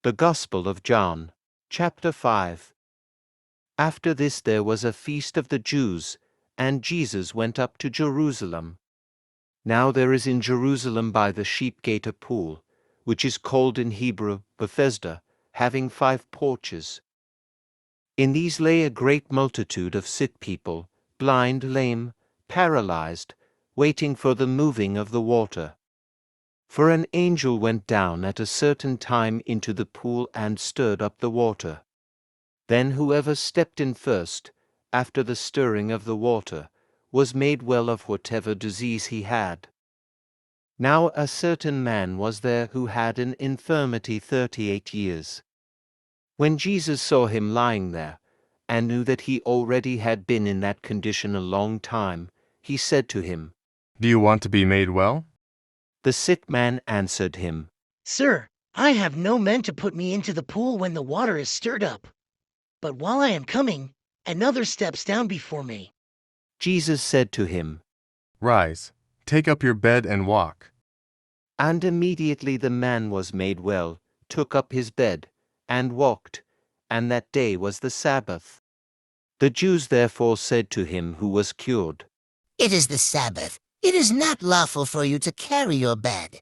The Gospel of John, chapter 5. After this there was a feast of the Jews, and Jesus went up to Jerusalem. Now there is in Jerusalem by the sheep gate a pool, which is called in Hebrew Bethesda, having 5 porches. In these lay a great multitude of sick people, blind, lame, paralyzed, waiting for the moving of the water. For an angel went down at a certain time into the pool and stirred up the water. Then whoever stepped in first, after the stirring of the water, was made well of whatever disease he had. Now a certain man was there who had an infirmity 38 years. When Jesus saw him lying there, and knew that he already had been in that condition a long time, he said to him, "Do you want to be made well?" The sick man answered him, "Sir, I have no men to put me into the pool when the water is stirred up. But while I am coming, another steps down before me." Jesus said to him, "Rise, take up your bed and walk." And immediately the man was made well, took up his bed, and walked, and that day was the Sabbath. The Jews therefore said to him who was cured, "It is the Sabbath. It is not lawful for you to carry your bed."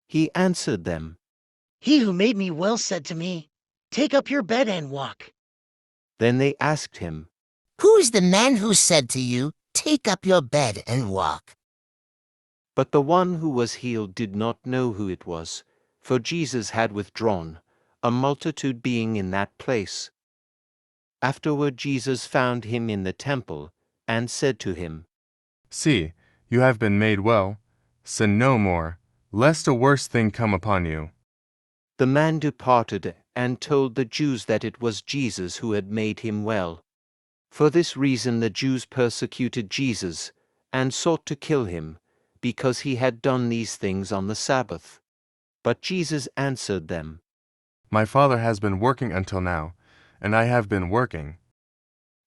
He answered them. He who made me well said to me, "Take up your bed and walk." Then they asked him, "Who is the man who said to you, 'Take up your bed and walk'?" But the one who was healed did not know who it was, for Jesus had withdrawn, a multitude being in that place. Afterward Jesus found him in the temple, and said to him, "See, you have been made well. Sin no more, lest a worse thing come upon you." The man departed and told the Jews that it was Jesus who had made him well. For this reason the Jews persecuted Jesus, and sought to kill him, because he had done these things on the Sabbath. But Jesus answered them, "My Father has been working until now, and I have been working."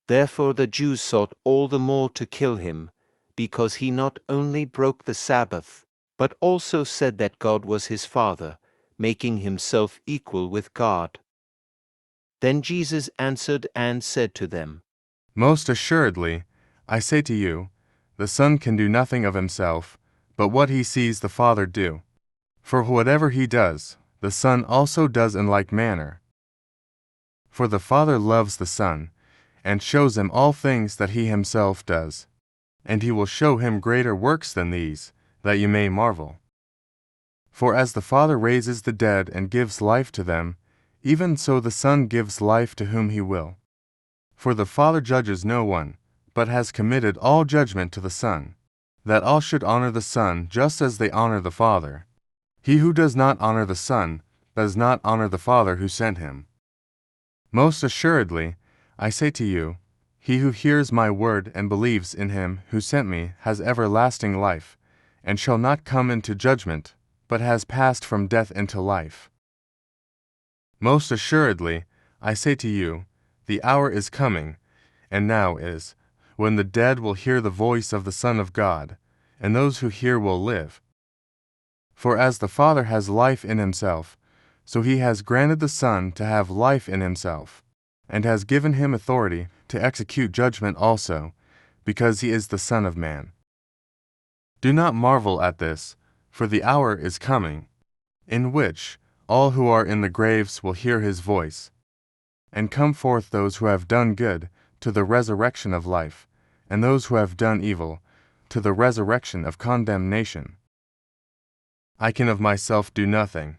Therefore the Jews sought all the more to kill him, because he not only broke the Sabbath, but also said that God was his Father, making himself equal with God. Then Jesus answered and said to them, "Most assuredly, I say to you, the Son can do nothing of himself, but what he sees the Father do. For whatever he does, the Son also does in like manner. For the Father loves the Son, and shows him all things that he himself does. And he will show him greater works than these, that you may marvel. For as the Father raises the dead and gives life to them, even so the Son gives life to whom he will. For the Father judges no one, but has committed all judgment to the Son, that all should honor the Son just as they honor the Father. He who does not honor the Son does not honor the Father who sent him. Most assuredly, I say to you, he who hears my word and believes in him who sent me has everlasting life, and shall not come into judgment, but has passed from death into life. Most assuredly, I say to you, the hour is coming, and now is, when the dead will hear the voice of the Son of God, and those who hear will live. For as the Father has life in himself, so he has granted the Son to have life in himself, and has given him authority to execute judgment also, because he is the Son of Man. Do not marvel at this, for the hour is coming, in which all who are in the graves will hear his voice, and come forth those who have done good to the resurrection of life, and those who have done evil to the resurrection of condemnation. I can of myself do nothing.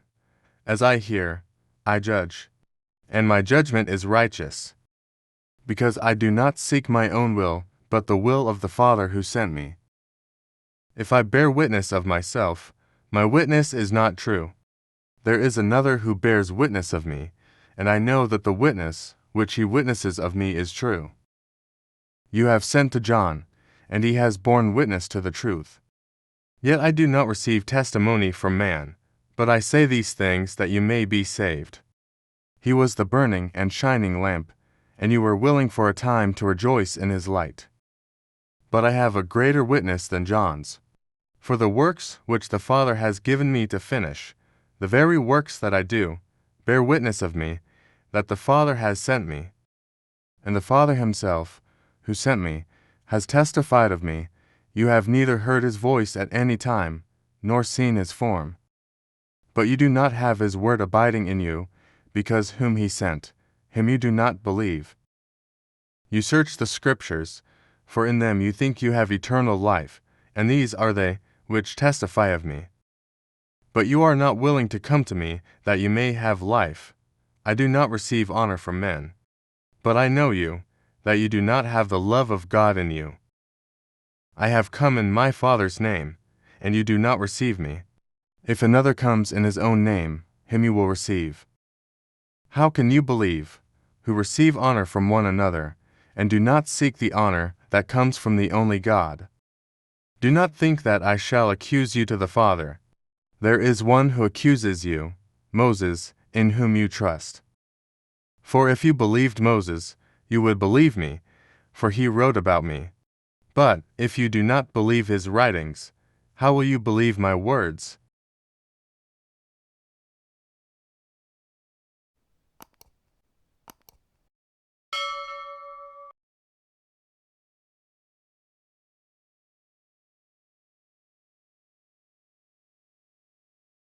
As I hear, I judge, and my judgment is righteous, because I do not seek my own will, but the will of the Father who sent me. If I bear witness of myself, my witness is not true. There is another who bears witness of me, and I know that the witness which he witnesses of me is true. You have sent to John, and he has borne witness to the truth. Yet I do not receive testimony from man, but I say these things that you may be saved. He was the burning and shining lamp, and you were willing for a time to rejoice in his light. But I have a greater witness than John's. For the works which the Father has given me to finish, the very works that I do, bear witness of me, that the Father has sent me. And the Father himself, who sent me, has testified of me. You have neither heard his voice at any time, nor seen his form. But you do not have his word abiding in you, because whom he sent, him you do not believe. You search the Scriptures, for in them you think you have eternal life, and these are they which testify of me. But you are not willing to come to me, that you may have life. I do not receive honor from men. But I know you, that you do not have the love of God in you. I have come in my Father's name, and you do not receive me. If another comes in his own name, him you will receive. How can you believe, who receive honor from one another, and do not seek the honor that comes from the only God? Do not think that I shall accuse you to the Father. There is one who accuses you, Moses, in whom you trust. For if you believed Moses, you would believe me, for he wrote about me. But if you do not believe his writings, how will you believe my words?